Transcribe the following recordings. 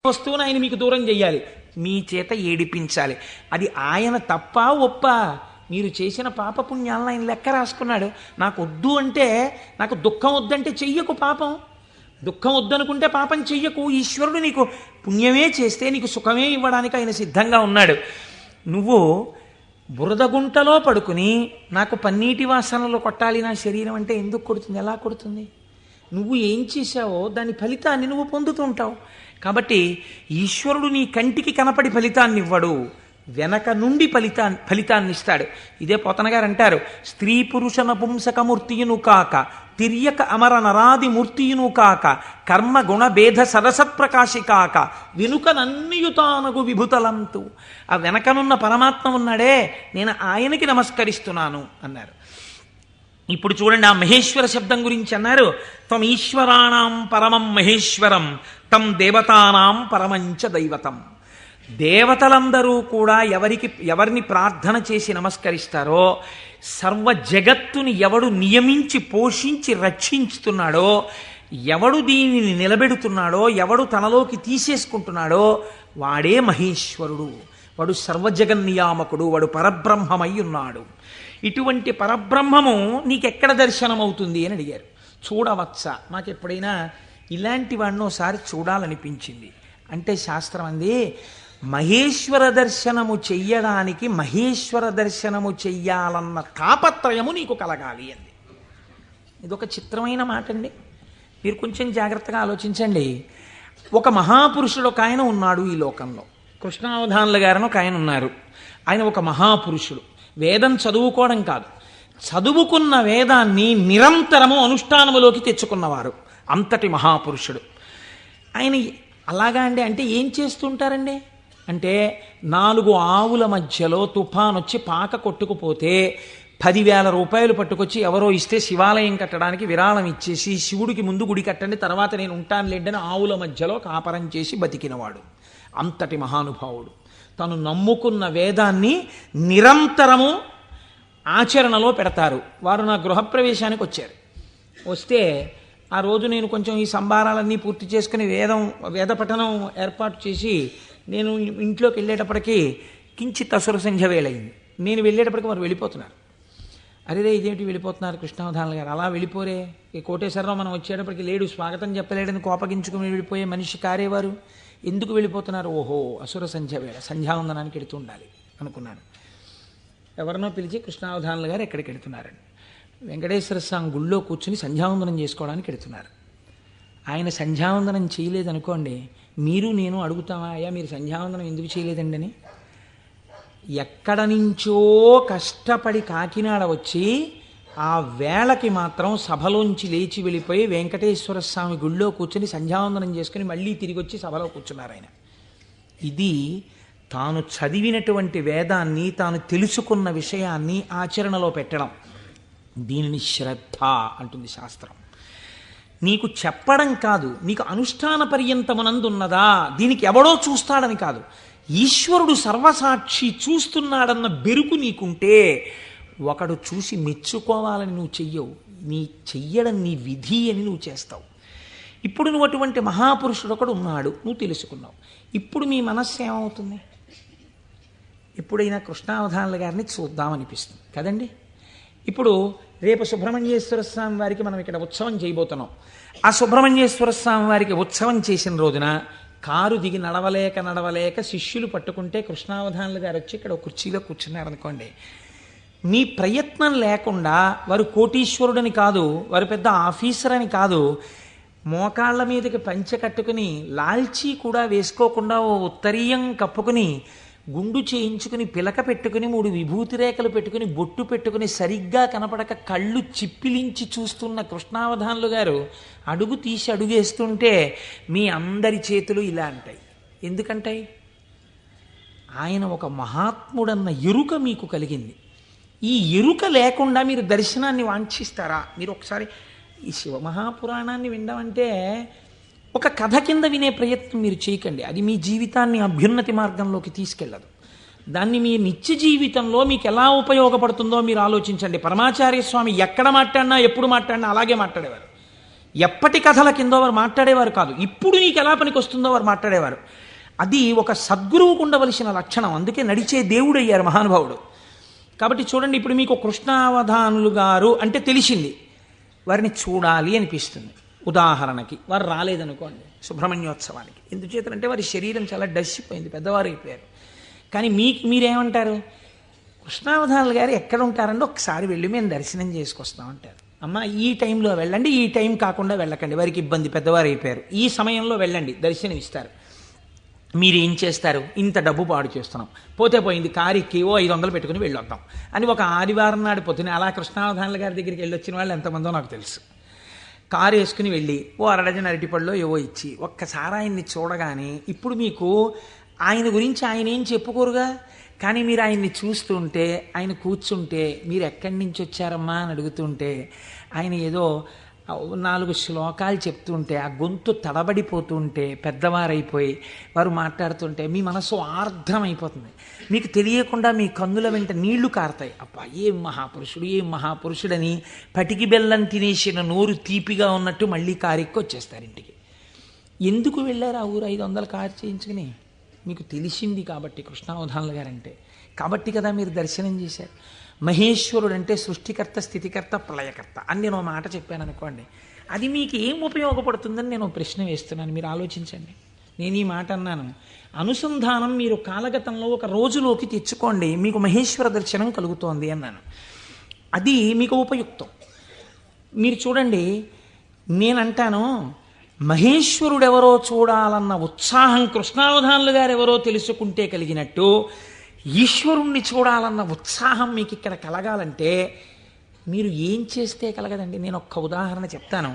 వస్తువును ఆయన మీకు దూరం చెయ్యాలి, మీ చేత ఏడిపించాలి. అది ఆయన తప్ప ఒప్ప? మీరు చేసిన పాపపుణ్యాలను ఆయన లెక్క రాసుకున్నాడు. నాకు వద్దు అంటే, నాకు దుఃఖం వద్దంటే చెయ్యకు పాపం, దుఃఖం వద్దనుకుంటే పాపం చెయ్యకు. ఈశ్వరుడు నీకు పుణ్యమే చేస్తే నీకు సుఖమే ఇవ్వడానికి ఆయన సిద్ధంగా ఉన్నాడు. నువ్వు బురదగుంటలో పడుకుని నాకు పన్నీటి వాసనలు కొట్టాలి నా శరీరం అంటే ఎందుకు కొడుతుంది? ఎలా కొడుతుంది? నువ్వు ఏం చేశావో దాని ఫలితాన్ని నువ్వు పొందుతుంటావు. కాబట్టి ఈశ్వరుడు నీ కంటికి కనపడి ఫలితాన్ని ఇవ్వడు, వెనక నుండి ఫలితాన్ని ఇస్తాడు. ఇదే పోతన గారు అంటారు, స్త్రీ పురుష నపుంసకమూర్తియును కాక తిర్యక అమర నరాది మూర్తియును కాక కర్మ గుణ భేద సరసత్ప్రకాశి కాక వెనుకనన్నియుతానగు విభుతలంతు. ఆ వెనకనున్న పరమాత్మ ఉన్నాడే, నేను ఆయనకి నమస్కరిస్తున్నాను అన్నారు. ఇప్పుడు చూడండి, ఆ మహేశ్వర శబ్దం గురించి అన్నారు, త్వం ఈశ్వరాణం పరమం మహేశ్వరం తం దేవతానాం పరమంచ దైవతం. దేవతలందరూ కూడా ఎవరిని ప్రార్థన చేసి నమస్కరిస్తారో, సర్వ జగత్తుని ఎవడు నియమించి పోషించి రక్షించుతున్నాడో, ఎవడు దీనిని నిలబెడుతున్నాడో, ఎవడు తనలోకి తీసేసుకుంటున్నాడో వాడే మహేశ్వరుడు, వాడు సర్వజగన్నియామకుడు, వాడు పరబ్రహ్మమై ఉన్నాడు. ఇటువంటి పరబ్రహ్మము నీకెక్కడ దర్శనమవుతుంది అని అడిగారు. చూడవచ్చా? నాకు ఎప్పుడైనా ఇలాంటి వాడిని ఒకసారి చూడాలనిపించింది అంటే శాస్త్రం అంది, మహేశ్వర దర్శనము చెయ్యడానికి మహేశ్వర దర్శనము చెయ్యాలన్న తాపత్రయము నీకు కలగాలి అంది. ఇదొక చిత్రమైన మాట అండి. మీరు కొంచెం జాగ్రత్తగా ఆలోచించండి. ఒక మహాపురుషుడు ఒక ఆయన ఉన్నాడు ఈ లోకంలో, కృష్ణావధానుల గారని ఒక ఆయన ఉన్నారు. ఆయన ఒక మహాపురుషుడు. వేదం చదువుకోవడం కాదు, చదువుకున్న వేదాన్ని నిరంతరము అనుష్ఠానములోకి తెచ్చుకున్నవారు, అంతటి మహాపురుషుడు ఆయన. అలాగా అండి, అంటే ఏం చేస్తుంటారండి అంటే, 4 ఆవుల మధ్యలో తుఫాన్ వచ్చి పాక కొట్టుకుపోతే 10,000 రూపాయలు పట్టుకొచ్చి ఎవరో ఇస్తే శివాలయం కట్టడానికి విరాళం ఇచ్చేసి, శివుడికి ముందు గుడి కట్టండి తర్వాత నేను ఉంటాను లేండని ఆవుల మధ్యలో కాపరం చేసి బతికినవాడు, అంతటి మహానుభావుడు. తను నమ్ముకున్న వేదాన్ని నిరంతరము ఆచరణలో పెడతారు. వారు నా గృహప్రవేశానికి వచ్చారు. వస్తే ఆ రోజు నేను కొంచెం ఈ సంభారాలన్నీ పూర్తి చేసుకుని వేద పఠనం ఏర్పాటు చేసి నేను ఇంట్లోకి వెళ్ళేటప్పటికీ కించిత్ అసుర సంధ్య వేళయింది. నేను వెళ్ళేటప్పటికి వారు వెళ్ళిపోతున్నారు. అరేరే ఇదేంటి వెళ్ళిపోతున్నారు కృష్ణావధానుల గారు, అలా వెళ్ళిపోరే, ఈ కోటేశ్వరరావు మనం వచ్చేటప్పటికి లేడు, స్వాగతం చెప్పలేడని కోపగించుకుని వెళ్ళిపోయే మనిషి కారేవారు, ఎందుకు వెళ్ళిపోతున్నారు? ఓహో అసుర సంధ్య వేళ, సంధ్యావందనానికి వెళుతూ ఉండాలి అనుకున్నాను. ఎవరినో పిలిచి కృష్ణావధానుల గారు ఎక్కడికి వెళుతున్నారండి? వెంకటేశ్వర స్వామి గుళ్ళో కూర్చుని సంధ్యావందనం చేసుకోవడానికి వెళుతున్నారు. ఆయన సంధ్యావందనం చేయలేదనుకోండి, మీరు నేను అడుగుతామా, అయ్యా మీరు సంధ్యావందనం ఎందుకు చేయలేదండి అని? ఎక్కడ నుంచో కష్టపడి కాకినాడ వచ్చి ఆ వేళకి మాత్రం సభలోంచి లేచి వెళ్ళిపోయి వెంకటేశ్వర స్వామి గుళ్ళో కూర్చొని సంధ్యావందనం చేసుకుని మళ్ళీ తిరిగి వచ్చి సభలో కూర్చున్నారు ఆయన. ఇది తాను చదివినటువంటి వేదాన్ని, తాను తెలుసుకున్న విషయాన్ని ఆచరణలో పెట్టడం, దీనిని శ్రద్ధ అంటుంది శాస్త్రం. నీకు చెప్పడం కాదు, నీకు అనుష్ఠాన పర్యంతమునందున్నదా, దీనికి ఎవడో చూస్తాడని కాదు, ఈశ్వరుడు సర్వసాక్షి చూస్తున్నాడన్న బెరుకు నీకుంటే ఒకడు చూసి మెచ్చుకోవాలని నువ్వు చెయ్యవు, నీ చెయ్యడం నీ విధి అని నువ్వు చేస్తావు. ఇప్పుడు నువ్వు అటువంటి మహాపురుషుడు ఒకడు ఉన్నాడు, నువ్వు తెలుసుకున్నావు. ఇప్పుడు మీ మనస్సు ఏమవుతుంది? ఎప్పుడైనా కృష్ణావధానుల గారిని చూద్దామనిపిస్తుంది కదండి. ఇప్పుడు రేపు సుబ్రహ్మణ్యేశ్వర స్వామి వారికి మనం ఇక్కడ ఉత్సవం చేయబోతున్నాం. ఆ సుబ్రహ్మణ్యేశ్వర స్వామి వారికి ఉత్సవం చేసిన రోజున కారు దిగి నడవలేక శిష్యులు పట్టుకుంటే కృష్ణావధానులు గారు వచ్చి ఇక్కడ కుర్చీలో కూర్చున్నారనుకోండి, మీ ప్రయత్నం లేకుండా, వారు కోటీశ్వరుడని కాదు, వారు పెద్ద ఆఫీసర్ అని కాదు, మోకాళ్ళ మీదకి పంచె కట్టుకుని లాల్చీ కూడా వేసుకోకుండా ఓ ఉత్తరీయం కప్పుకుని గుండు చేయించుకుని పిలక పెట్టుకుని 3 విభూతి రేఖలు పెట్టుకుని బొట్టు పెట్టుకుని సరిగ్గా కనపడక కళ్ళు చిప్పిలించి చూస్తున్న కృష్ణావధానులు గారు అడుగు తీసి అడుగేస్తుంటే మీ అందరి చేతులు ఇలా అంటాయి. ఎందుకంటాయి? ఆయన ఒక మహాత్ముడన్న ఎరుక మీకు కలిగింది. ఈ ఎరుక లేకుండా మీరు దర్శనాన్ని వాంఛిస్తారా? మీరు ఒకసారి ఈ శివమహాపురాణాన్ని వినడం ఒక కథ కింద వినే ప్రయత్నం మీరు చేయకండి. అది మీ జీవితాన్ని అభ్యున్నతి మార్గంలోకి తీసుకెళ్ళదు. దాన్ని మీ నిత్య జీవితంలో మీకు ఎలా ఉపయోగపడుతుందో మీరు ఆలోచించండి. పరమాచార్య స్వామి ఎక్కడ మాట్లాడినా ఎప్పుడు మాట్లాడినా అలాగే మాట్లాడేవారు. ఎప్పటి కథల కిందో వారు మాట్లాడేవారు కాదు, ఇప్పుడు నీకు ఎలా పనికి వస్తుందో వారు మాట్లాడేవారు. అది ఒక సద్గురువుకు ఉండవలసిన లక్షణం. అందుకే నడిచే దేవుడు అయ్యారు మహానుభావుడు. కాబట్టి చూడండి, ఇప్పుడు మీకు కృష్ణావధానులు గారు అంటే తెలిసింది, వారిని చూడాలి అనిపిస్తుంది. ఉదాహరణకి వారు రాలేదనుకోండి సుబ్రహ్మణ్యోత్సవానికి, ఎందుచేతంటే వారి శరీరం చాలా డస్సిపోయింది, పెద్దవారు అయిపోయారు. కానీ మీరేమంటారు? కృష్ణావధానులు గారు ఎక్కడ ఉంటారంటే ఒకసారి వెళ్ళి మేము దర్శనం చేసుకొస్తామంటారు. అమ్మ ఈ టైంలో వెళ్ళండి, ఈ టైం కాకుండా వెళ్ళకండి, వారికి ఇబ్బంది, పెద్దవారు అయిపోయారు, ఈ సమయంలో వెళ్ళండి దర్శనం ఇస్తారు. మీరు ఏం చేస్తారు? ఇంత డబ్బు పాడు చేస్తున్నాం, పోతే పోయింది, కారుకి ఓ 500 పెట్టుకుని వెళ్ళొద్దాం అని ఒక ఆదివారం నాడు పొద్దున అలా కృష్ణావధానుల గారి దగ్గరికి వెళ్ళొచ్చిన వాళ్ళు ఎంతమందో నాకు తెలుసు. కారు వేసుకుని వెళ్ళి ఓ అరడజన అరటిపళ్ళు ఏవో ఇచ్చి ఒక్కసారి ఆయన్ని చూడగానే, ఇప్పుడు మీకు ఆయన గురించి ఆయన ఏం చెప్పుకోరుగా, కానీ మీరు ఆయన్ని చూస్తుంటే, ఆయన కూర్చుంటే, మీరు ఎక్కడి నుంచి వచ్చారమ్మా అని అడుగుతుంటే, ఆయన ఏదో 4 శ్లోకాలు చెప్తుంటే, ఆ గొంతు తడబడిపోతుంటే, పెద్దవారైపోయి వారు మాట్లాడుతుంటే మీ మనసు ఆర్ద్రమైపోతుంది. మీకు తెలియకుండా మీ కన్నుల వెంట నీళ్లు కారుతాయి. అబ్బా ఏం మహాపురుషుడు, ఏం మహాపురుషుడని పటికి బెల్లం తినేసిన నోరు తీపిగా ఉన్నట్టు మళ్ళీ కారెక్కి వచ్చేస్తారు ఇంటికి. ఎందుకు వెళ్ళారు ఆ ఊరు 500 కారు చేయించుకుని? మీకు తెలిసింది కాబట్టి కృష్ణావధానులు గారంటే, కాబట్టి కదా మీరు దర్శనం చేశారు. మహేశ్వరుడు అంటే సృష్టికర్త, స్థితికర్త, ప్రళయకర్త అని నేను మాట చెప్పాను అనుకోండి, అది మీకు ఏం ఉపయోగపడుతుందని నేను ప్రశ్న వేస్తున్నాను, మీరు ఆలోచించండి. నేను ఈ మాట అన్నాను, అనుసంధానం మీరు కాలగతంలో ఒక రోజులోకి తెచ్చుకోండి, మీకు మహేశ్వర దర్శనం కలుగుతోంది అన్నాను. అది మీకు ఉపయుక్తం. మీరు చూడండి, నేనంటాను మహేశ్వరుడెవరో చూడాలన్న ఉత్సాహం కృష్ణావధానులు గారు ఎవరో తెలుసుకుంటే కలిగినట్టు, ఈశ్వరుణ్ణి చూడాలన్న ఉత్సాహం మీకు ఇక్కడ కలగాలంటే మీరు ఏం చేస్తే కలగదండి. నేను ఒక్క ఉదాహరణ చెప్తాను.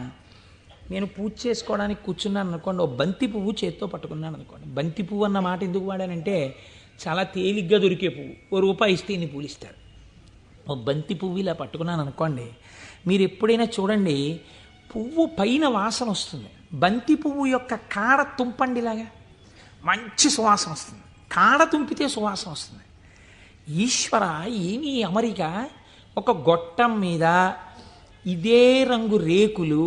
నేను పూజ చేసుకోవడానికి కూర్చున్నాను అనుకోండి, ఓ బంతి పువ్వు చేత్తో పట్టుకున్నాను అనుకోండి. బంతి పువ్వు అన్న మాట ఎందుకు వాడానంటే చాలా తేలిగ్గా దొరికే పువ్వు, ₹1 ఇస్తే ఇన్ని పూలు ఇస్తారు. ఓ బంతి పువ్వు ఇలా పట్టుకున్నాను అనుకోండి, మీరు ఎప్పుడైనా చూడండి పువ్వు పైన వాసన వస్తుంది, బంతి పువ్వు యొక్క కాడ తుంపండిలాగా మంచి సువాసన వస్తుంది, కాడ తుంపితే సువాసన వస్తుంది. ఈశ్వర ఏమీ అమరిక, ఒక గొట్టం మీద ఇదే రంగు రేకులు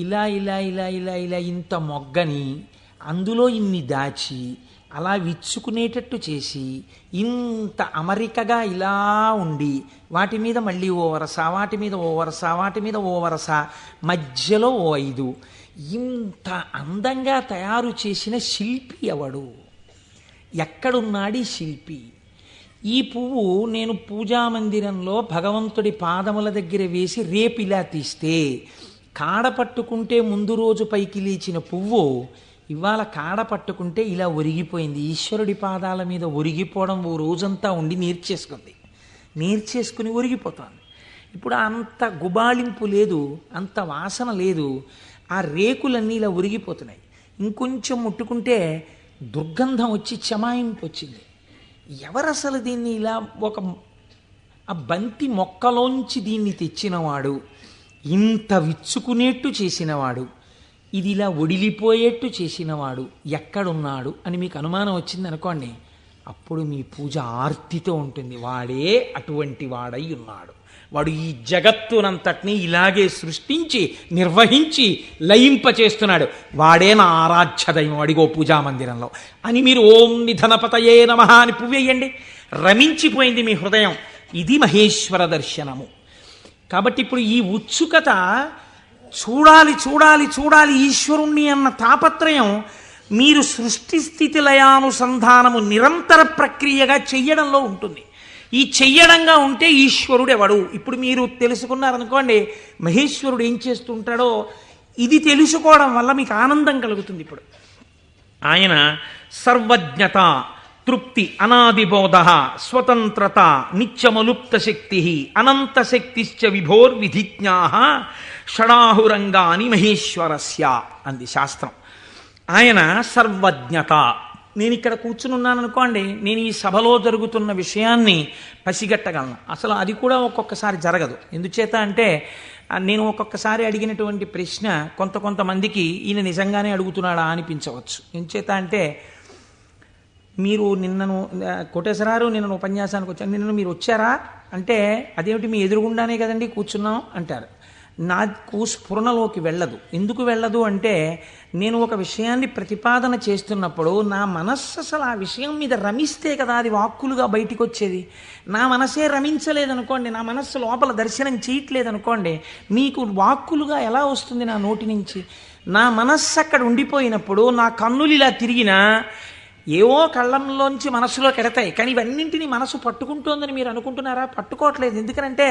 ఇలా ఇలా ఇలా ఇలా ఇలా ఇంత మొగ్గని అందులో ఇన్ని దాచి అలా విచ్చుకునేటట్టు చేసి ఇంత అమరికగా ఇలా ఉండి వాటి మీద మళ్ళీ ఓ వరస, వాటి మీద ఓ వరస, వాటి మీద ఓ వరస, మధ్యలో ఓ 5, ఇంత అందంగా తయారు చేసిన శిల్పి ఎవడు? ఎక్కడున్నాడు ఈ శిల్పి? ఈ పువ్వు నేను పూజామందిరంలో భగవంతుడి పాదముల దగ్గర వేసి రేపు ఇలా తీస్తే, కాడ పట్టుకుంటే ముందు రోజు పైకి లేచిన పువ్వు ఇవాళ కాడ పట్టుకుంటే ఇలా ఒరిగిపోయింది. ఈశ్వరుడి పాదాల మీద ఒరిగిపోవడం ఓ రోజంతా ఉండి నేర్చేసుకుని ఒరిగిపోతుంది. ఇప్పుడు అంత గుబాళింపు లేదు, అంత వాసన లేదు, ఆ రేకులన్నీ ఇలా ఒరిగిపోతున్నాయి. ఇంకొంచెం ముట్టుకుంటే దుర్గంధం వచ్చి చెమాయింపు వచ్చింది. ఎవరు అసలు దీన్ని ఇలా ఆ బంతి మొక్కలోంచి దీన్ని తెచ్చినవాడు, ఇంత విచ్చుకునేట్టు చేసినవాడు, ఇది ఇలా ఒడిలిపోయేట్టు చేసినవాడు ఎక్కడున్నాడు అని మీకు అనుమానం వచ్చింది అనుకోండి, అప్పుడు మీ పూజ ఆర్తితో ఉంటుంది. వాడే అటువంటి వాడై ఉన్నాడు, వాడు ఈ జగత్తునంతటినీ ఇలాగే సృష్టించి నిర్వహించి లయింపచేస్తున్నాడు, వాడే నా ఆరాధ్య దైవం అడిగో పూజామందిరంలో అని మీరు ఓం నిధనపతయే నమః అని పువ్వేయండి, రమించిపోయింది మీ హృదయం. ఇది మహేశ్వర దర్శనము. కాబట్టి ఇప్పుడు ఈ ఉత్సుకత, చూడాలి చూడాలి చూడాలి ఈశ్వరుణ్ణి అన్న తాపత్రయం మీరు సృష్టి స్థితి లయానుసంధానము నిరంతర ప్రక్రియగా చెయ్యడంలో ఉంటుంది. ఈ చెయ్యడంగా ఉంటే ఈశ్వరుడు ఎవడు? ఇప్పుడు మీరు తెలుసుకున్నారనుకోండి మహేశ్వరుడు ఏం చేస్తుంటాడో, ఇది తెలుసుకోవడం వల్ల మీకు ఆనందం కలుగుతుంది. ఇప్పుడు ఆయన సర్వజ్ఞత, తృప్తి, అనాదిబోధ, స్వతంత్రత, నిత్యమలుప్త శక్తి, అనంత శక్తిశ్చ విభోర్విధిజ్ఞా షడాహురంగాని మహేశ్వరస్య అంది శాస్త్రం. ఆయన సర్వజ్ఞత. నేను ఇక్కడ కూర్చుని ఉన్నాను అనుకోండి, నేను ఈ సభలో జరుగుతున్న విషయాన్ని పసిగట్టగలను. అసలు అది కూడా ఒక్కొక్కసారి జరగదు. ఎందుచేత అంటే నేను ఒక్కొక్కసారి అడిగినటువంటి ప్రశ్న కొంతమందికి ఈయన నిజంగానే అడుగుతున్నాడా అనిపించవచ్చు. ఎందుచేత అంటే మీరు నిన్నను కోటేశ్వరారు నిన్న ఉపన్యాసానికి వచ్చాను, నిన్న మీరు వచ్చారా అంటే అదేమిటి మీ ఎదురుగుండానే కదండి కూర్చున్నాం అంటారు. నాకు స్ఫురణలోకి వెళ్ళదు. ఎందుకు వెళ్ళదు అంటే నేను ఒక విషయాన్ని ప్రతిపాదన చేస్తున్నప్పుడు నా మనస్సు అసలు ఆ విషయం మీద రమిస్తే కదా అది వాక్కులుగా బయటికి వచ్చేది. నా మనసే రమించలేదనుకోండి, నా మనస్సు లోపల దర్శనం చేయట్లేదనుకోండి, మీకు వాక్కులుగా ఎలా వస్తుంది నా నోటి నుంచి? నా మనస్సు అక్కడ ఉండిపోయినప్పుడు నా కన్నులు ఇలా తిరిగినా ఏవో కళ్ళంలోంచి మనస్సులోకి ఎడతాయి, కానీ ఇవన్నింటినీ మనసు పట్టుకుంటోందని మీరు అనుకుంటున్నారా? పట్టుకోవట్లేదు. ఎందుకంటే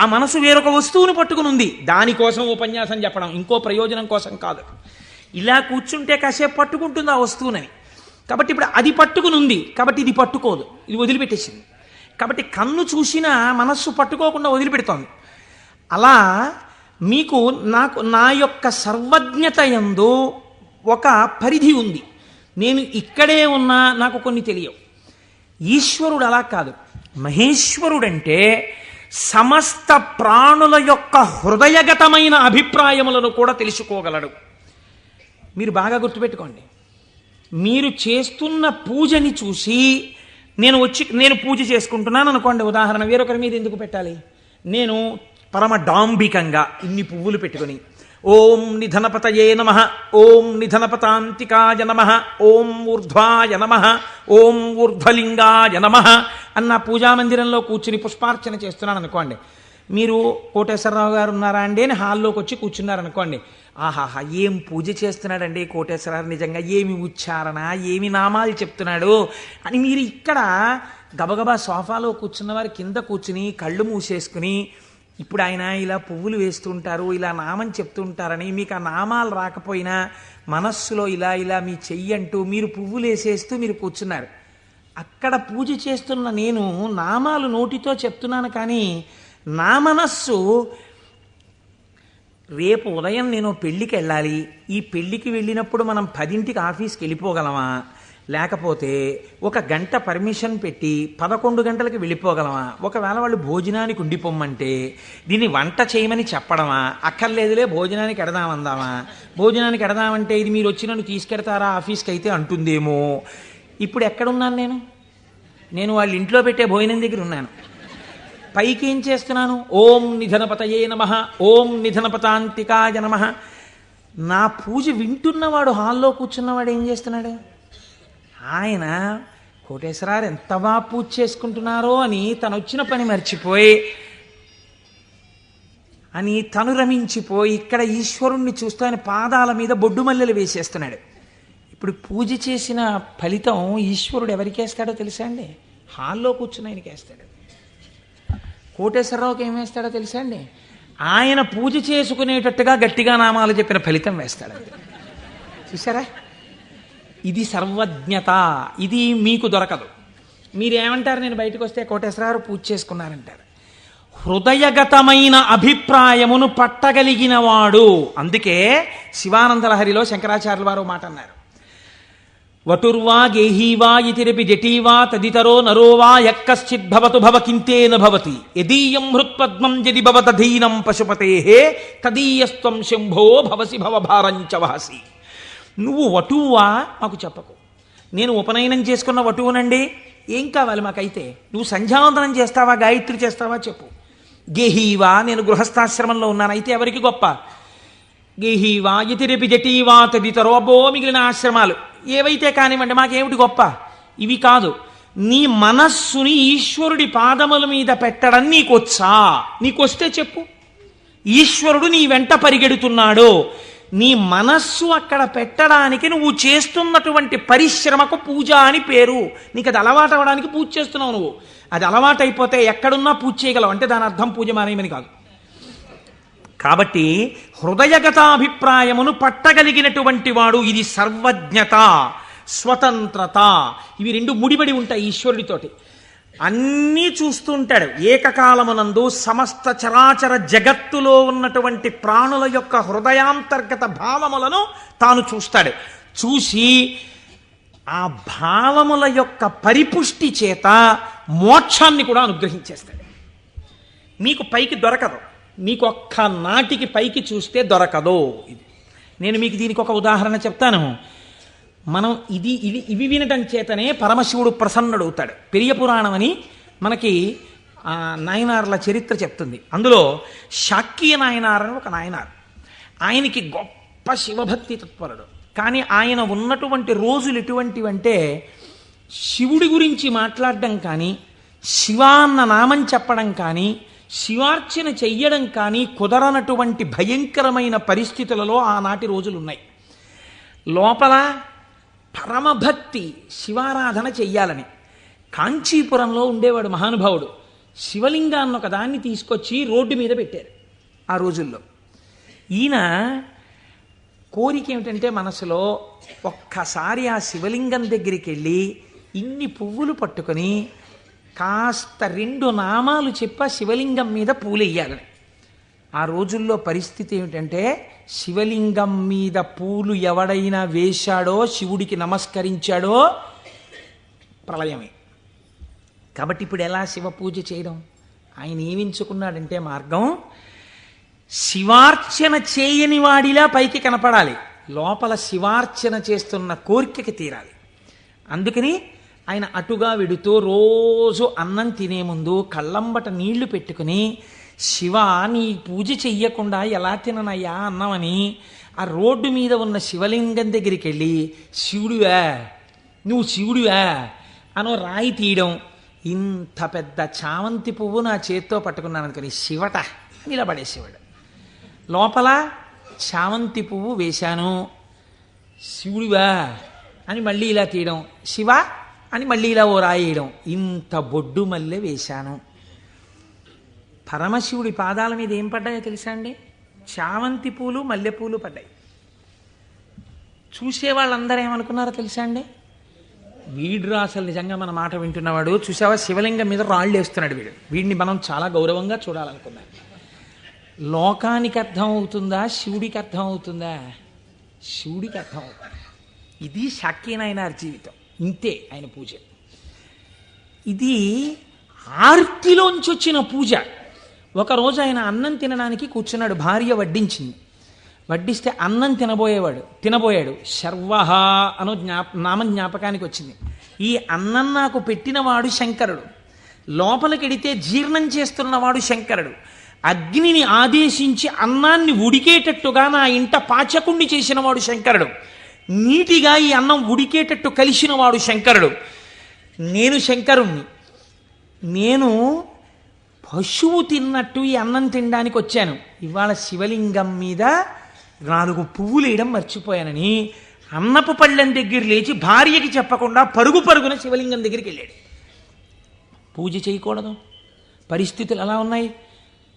ఆ మనసు వేరొక వస్తువును పట్టుకుని ఉంది. దానికోసం ఉపన్యాసం చెప్పడం, ఇంకో ప్రయోజనం కోసం కాదు. ఇలా కూర్చుంటే కాసేపు పట్టుకుంటుంది ఆ వస్తువునని. కాబట్టి ఇప్పుడు అది పట్టుకుని ఉంది, కాబట్టి ఇది పట్టుకోదు, ఇది వదిలిపెట్టేసింది. కాబట్టి కన్ను చూసినా మనస్సు పట్టుకోకుండా వదిలిపెడుతోంది. అలా మీకు నా యొక్క సర్వజ్ఞత యందు ఒక పరిధి ఉంది. నేను ఇక్కడే ఉన్నా నాకు కొన్ని తెలియవు. ఈశ్వరుడు అలా కాదు. మహేశ్వరుడంటే సమస్త ప్రాణుల యొక్క హృదయగతమైన అభిప్రాయములను కూడా తెలుసుకోగలడు. మీరు బాగా గుర్తుపెట్టుకోండి. మీరు చేస్తున్న పూజని చూసి నేను పూజ చేసుకుంటున్నాను అనుకోండి, ఉదాహరణ, వేరొకరి మీద ఎందుకు పెట్టాలి? నేను పరమ డాంబికంగా ఇన్ని పువ్వులు పెట్టుకుని ఓం నిధనపతయే నమః, ఓం నిధనపతాంతికాయ నమః, ఓం ఊర్ధ్వాయ నమః, ఓం ఊర్ధ్వలింగాయ నమః అన్న పూజామందిరంలో కూర్చుని పుష్పార్చన చేస్తున్నాను అనుకోండి. మీరు కోటేశ్వరరావు గారు ఉన్నారా అండి అని హాల్లోకి వచ్చి కూర్చున్నారనుకోండి. ఆహాహా, ఏం పూజ చేస్తున్నాడండి కోటేశ్వరరావు, నిజంగా ఏమి ఉచ్చారణ, ఏమి నామాలు చెప్తున్నాడు అని మీరు ఇక్కడ గబగబా సోఫాలో కూర్చున్న వారి కింద కూర్చుని కళ్ళు మూసేసుకుని, ఇప్పుడు ఆయన ఇలా పువ్వులు వేస్తుంటారు, ఇలా నామం చెప్తుంటారని మీకు ఆ నామాలు రాకపోయినా మనస్సులో ఇలా ఇలా మీ చెయ్యి అంటూ మీరు పువ్వులు వేసేస్తూ మీరు కూర్చున్నారు. అక్కడ పూజ చేస్తున్న నేను నామాలు నోటితో చెప్తున్నాను, కానీ నా మనస్సు రేపు ఉదయం నేను పెళ్ళికి వెళ్ళాలి, ఈ పెళ్ళికి వెళ్ళినప్పుడు మనం 10ంటికి ఆఫీస్కి వెళ్ళిపోగలమా, లేకపోతే 1 గంట పర్మిషన్ పెట్టి 11 గంటలకు వెళ్ళిపోగలమా, ఒకవేళ వాళ్ళు భోజనానికి ఉండిపోమ్మంటే దీన్ని వంట చేయమని చెప్పడమా, అక్కర్లేదులే భోజనానికి ఎడదామందామా, భోజనానికి ఎడదామంటే ఇది మీరు వచ్చి నన్ను తీసుకెడతారా ఆఫీస్కి అయితే అంటుందేమో. ఇప్పుడు ఎక్కడున్నాను నేను వాళ్ళ ఇంట్లో పెట్టే భోజనం దగ్గర ఉన్నాను. పైకి ఏం చేస్తున్నాను? ఓం నిధనపతయే నమః, ఓం నిధనపతాంతికాయ నమః. నా పూజ వింటున్నవాడు, హాల్లో కూర్చున్నవాడు ఏం చేస్తున్నాడు? ఆయన కోటేశ్వరారు ఎంత బాగా పూజ చేసుకుంటున్నారో అని తను వచ్చిన పని మర్చిపోయి తను రమించిపోయి ఇక్కడ ఈశ్వరుణ్ణి చూస్తూ ఆయన పాదాల మీద బొడ్డు మల్లెలు వేసేస్తున్నాడు. ఇప్పుడు పూజ చేసిన ఫలితం ఈశ్వరుడు ఎవరికి వేస్తాడో తెలుసా అండి? హాల్లో కూర్చుని ఆయనకి వేస్తాడు. కోటేశ్వరరావుకి ఏం వేస్తాడో తెలుసా అండి? ఆయన పూజ చేసుకునేటట్టుగా గట్టిగా నామాలు చెప్పిన ఫలితం వేస్తాడు. చూసారా? ఇది సర్వజ్ఞత. ఇది మీకు దొరకదు. మీరేమంటారు? నేను బయటకు వస్తే కోటేశ్వరరావు పూజ చేసుకున్నారంటారు. హృదయగతమైన అభిప్రాయమును పట్టగలిగిన వాడు. అందుకే శివానందలహరిలో శంకరాచార్యుల వారు మాట అన్నారు, వటుర్వా గేహీవా ఇతిరపి జటీవా తదితరో నరోవా యక్కశ్చిద్భవతు భవకింతేన భవతి యదీయం హృత్పద్మం యది భవతధీనం పశుపతేః తదీయస్త్వం శంభో భవసి భవభారంచ వహసి. నువ్వు వటువా మాకు చెప్పకు, నేను ఉపనయనం చేసుకున్న వటువునండి, ఏం కావాలి మాకైతే? నువ్వు సంధ్యావందనం చేస్తావా, గాయత్రి చేస్తావా చెప్పు. గేహీవా, నేను గృహస్థాశ్రమంలో ఉన్నాను, అయితే ఎవరికి గొప్ప? గేహీవా ఇతిరపి జటీవా తదితరో, అబ్బో మిగిలిన ఆశ్రమాలు ఏవైతే కానివ్వండి, మాకేమిటి గొప్ప? ఇవి కాదు. నీ మనస్సుని ఈశ్వరుడి పాదముల మీద పెట్టడం నీకొచ్చా? నీకొస్తే చెప్పు. ఈశ్వరుడు నీ వెంట పరిగెడుతున్నాడు, నీ మనస్సు అక్కడ పెట్టడానికి నువ్వు చేస్తున్నటువంటి పరిశ్రమకు పూజ అని పేరు. నీకు అది అలవాటు అవ్వడానికి పూజ చేస్తున్నావు. నువ్వు అది అలవాటు అయిపోతే ఎక్కడున్నా పూజ చేయగలవు, అంటే దాని అర్థం పూజ మానేయమని కాదు. కాబట్టి హృదయగతాభిప్రాయమును పట్టగలిగినటువంటి వాడు. ఇది సర్వజ్ఞత, స్వతంత్రత. ఇవి రెండు ముడిపడి ఉంటాయి ఈశ్వరుడితోటి. అన్నీ చూస్తుంటాడు ఏకకాలమునందు. సమస్త చరాచర జగత్తులో ఉన్నటువంటి ప్రాణుల యొక్క హృదయాంతర్గత భావములను తాను చూస్తాడు. చూసి ఆ భావముల యొక్క పరిపుష్టి చేత మోక్షాన్ని కూడా అనుగ్రహించేస్తాడు. మీకు పైకి దొరకదు, మీకు ఒక్క నాటికి పైకి చూస్తే దొరకదు. ఇది నేను మీకు దీనికి ఒక ఉదాహరణ చెప్తాను. మనం ఇవి వినటం చేతనే పరమశివుడు ప్రసన్నుడవుతాడు. పెరియ పురాణం అని మనకి నాయనార్ల చరిత్ర చెప్తుంది. అందులో శాక్య నాయనార్ అని ఒక నాయనార్. ఆయనకి గొప్ప శివభక్తి తత్పరుడు. కానీ ఆయన ఉన్నటువంటి రోజులు ఎటువంటివంటే శివుడి గురించి మాట్లాడడం కానీ, శివ అన్న నామం చెప్పడం కానీ, శివార్చన చెయ్యడం కానీ కుదరనటువంటి భయంకరమైన పరిస్థితులలో ఆనాటి రోజులున్నాయి. లోపల పరమభక్తి, శివారాధన చెయ్యాలని. కాంచీపురంలో ఉండేవాడు మహానుభావుడు. శివలింగాన్ని ఒక దాన్ని తీసుకొచ్చి రోడ్డు మీద పెట్టారు ఆ రోజుల్లో. ఈయన కోరిక ఏమిటంటే మనసులో ఒక్కసారి ఆ శివలింగం దగ్గరికి వెళ్ళి ఇన్ని పువ్వులు పట్టుకొని కాస్త 2 నామాలు చెప్పి శివలింగం మీద పూలు వేయాలని. ఆ రోజుల్లో పరిస్థితి ఏమిటంటే శివలింగం మీద పూలు ఎవడైనా వేశాడో, శివుడికి నమస్కరించాడో ప్రళయమే. కాబట్టి ఇప్పుడు ఎలా శివ పూజ చేయడం? ఆయన ఏమించుకున్నాడంటే మార్గం, శివార్చన చేయని వాడిలా పైకి కనపడాలి, లోపల శివార్చన చేస్తున్న కోరికకి తీరాలి. అందుకని ఆయన అటుగా వెడుతూ రోజు అన్నం తినే ముందు కళ్ళంబట నీళ్లు పెట్టుకుని, శివ నీ పూజ చెయ్యకుండా ఎలా తిననయ్యా అన్నమని ఆ రోడ్డు మీద ఉన్న శివలింగం దగ్గరికి వెళ్ళి శివుడివా నువ్వు శివుడివా అనో రాయి తీయడం. ఇంత పెద్ద చామంతి పువ్వు నా చేత్తో పట్టుకున్నాను అనుకుని శివట నిలబడేసేవాడు. లోపల చామంతి పువ్వు వేశాను, శివుడివా అని మళ్ళీ ఇలా తీయడం, శివ అని మళ్ళీ ఇలా ఓ రాయేయడం. ఇంత బొడ్డు మల్లె వేశాను. పరమశివుడి పాదాల మీద ఏం పడ్డాయో తెలుసా అండి? చామంతి పూలు, మల్లెపూలు పడ్డాయి. చూసే వాళ్ళందరూ ఏమనుకున్నారో తెలుసా అండి? వీడు అసలు నిజంగా మన మాట వింటున్నవాడు, చూసావా శివలింగం మీద రాళ్ళు వేస్తున్నాడు వీడు, వీడిని మనం చాలా గౌరవంగా చూడాలనుకున్నాం. లోకానికి అర్థం అవుతుందా, శివుడికి అర్థం అవుతుందా? శివుడికి అర్థం అవుతుంది. ఇది శాక్యనాయనార్ జీవితం. ఇంతే ఆయన పూజ. ఇది ఆర్తిలోంచి వచ్చిన పూజ. ఒకరోజు ఆయన అన్నం తినడానికి కూర్చున్నాడు, భార్య వడ్డించింది. వడ్డిస్తే అన్నం తినబోయాడు. శర్వహ అనో నామం జ్ఞాపకానికి వచ్చింది. ఈ అన్నం నాకు పెట్టినవాడు శంకరుడు, లోపలికెడితే జీర్ణం చేస్తున్నవాడు శంకరుడు, అగ్నిని ఆదేశించి అన్నాన్ని ఉడికేటట్టుగా నా ఇంట పాచకుండి చేసినవాడు శంకరుడు, నీటిగా ఈ అన్నం ఉడికేటట్టు కలిసినవాడు శంకరుడు. నేను శంకరుణ్ణి. నేను పశువు తిన్నట్టు ఈ అన్నం తినడానికి వచ్చాను. ఇవాళ శివలింగం మీద 4 పువ్వులు వేయడం మర్చిపోయానని అన్నపు పళ్ళెం దగ్గర లేచి భార్యకి చెప్పకుండా పరుగున శివలింగం దగ్గరికి వెళ్ళాడు. పూజ చేయకూడదు, పరిస్థితులు అలా ఉన్నాయి.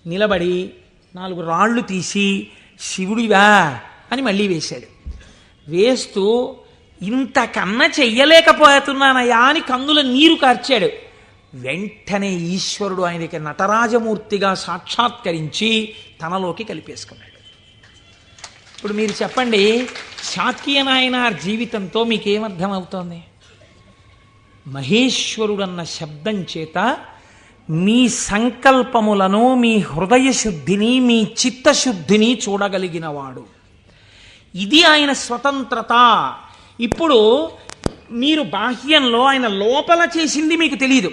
నిలబడి 4 రాళ్ళు తీసి శివుడివా అని మళ్ళీ వేశాడు. వేస్తూ ఇంతకన్నా చెయ్యలేకపోతున్నానయా అని కన్నుల నీరు కార్చాడు. వెంటనే ఈశ్వరుడు ఆయనకి నటరాజమూర్తిగా సాక్షాత్కరించి తనలోకి కలిపేసుకున్నాడు. ఇప్పుడు మీరు చెప్పండి, శాక్యనాయనార్ జీవితంతో మీకేమర్థమవుతోంది? మహేశ్వరుడన్న శబ్దం చేత మీ సంకల్పములను, మీ హృదయ శుద్ధిని, మీ చిత్తశుద్ధిని చూడగలిగినవాడు. ఇది ఆయన స్వతంత్రత. ఇప్పుడు మీరు బాహ్యంలో ఆయన లోపల చేసింది మీకు తెలియదు.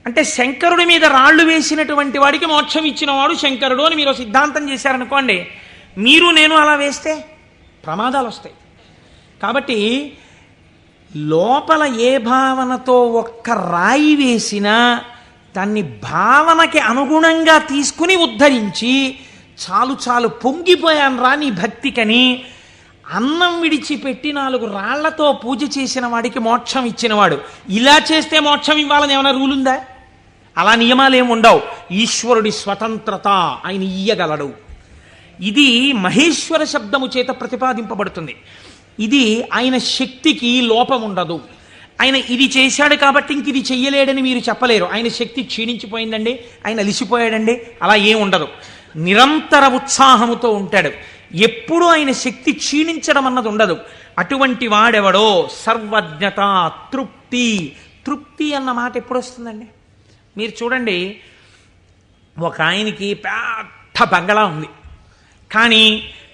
అంటే శంకరుడి మీద రాళ్ళు వేసినటువంటి వాడికి మోక్షం ఇచ్చినవాడు శంకరుడు అని మీరు సిద్ధాంతం చేశారనుకోండి, మీరు నేను అలా వేస్తే ప్రమాదాలు వస్తాయి. కాబట్టి లోపల ఏ భావనతో ఒక్క రాయి వేసినా దాన్ని భావనకి అనుగుణంగా తీసుకుని ఉద్ధరించి, చాలు పొంగిపోయాను రా నీ భక్తికని అన్నం విడిచిపెట్టి 4 రాళ్లతో పూజ చేసిన వాడికి మోక్షం ఇచ్చినవాడు. ఇలా చేస్తే మోక్షం ఇవ్వాలని ఏమైనా రూల్ ఉందా? అలా నియమాలేమి ఉండవు. ఈశ్వరుడి స్వతంత్రత, ఆయన ఇయ్యగలడు. ఇది మహేశ్వర శబ్దము చేత ప్రతిపాదింపబడుతుంది. ఇది ఆయన శక్తికి లోపం ఉండదు. ఆయన ఇది చేశాడు కాబట్టి ఇంక ఇది చెయ్యలేడని మీరు చెప్పలేరు. ఆయన శక్తి క్షీణించిపోయిందండి, ఆయన అలిసిపోయాడండి, అలా ఏం ఉండదు. నిరంతర ఉత్సాహముతో ఉంటాడు. ఎప్పుడు ఆయన శక్తి క్షీణించడం అన్నది ఉండదు. అటువంటి వాడెవడో సర్వజ్ఞత, తృప్తి అన్న మాట ఎప్పుడు వస్తుందండి? మీరు చూడండి, ఒక ఆయనకి పెద్ద బంగళా ఉంది, కానీ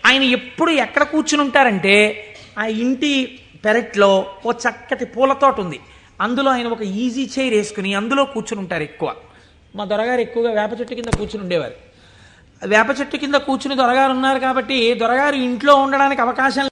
ఆయన ఎప్పుడు ఎక్కడ కూర్చుని ఉంటారంటే ఆ ఇంటి పెరట్లో ఓ చక్కటి పూలతోట ఉంది, అందులో ఆయన ఒక ఈజీ చైర్ వేసుకుని అందులో కూర్చుని ఉంటారు ఎక్కువ. మా దొరగారు ఎక్కువగా వేప చెట్టు కింద కూర్చుని ఉండేవారు. వేప చెట్టు కింద కూర్చుని దొరగారు ఉన్నారు కాబట్టి దొరగారు ఇంట్లో ఉండడానికి అవకాశం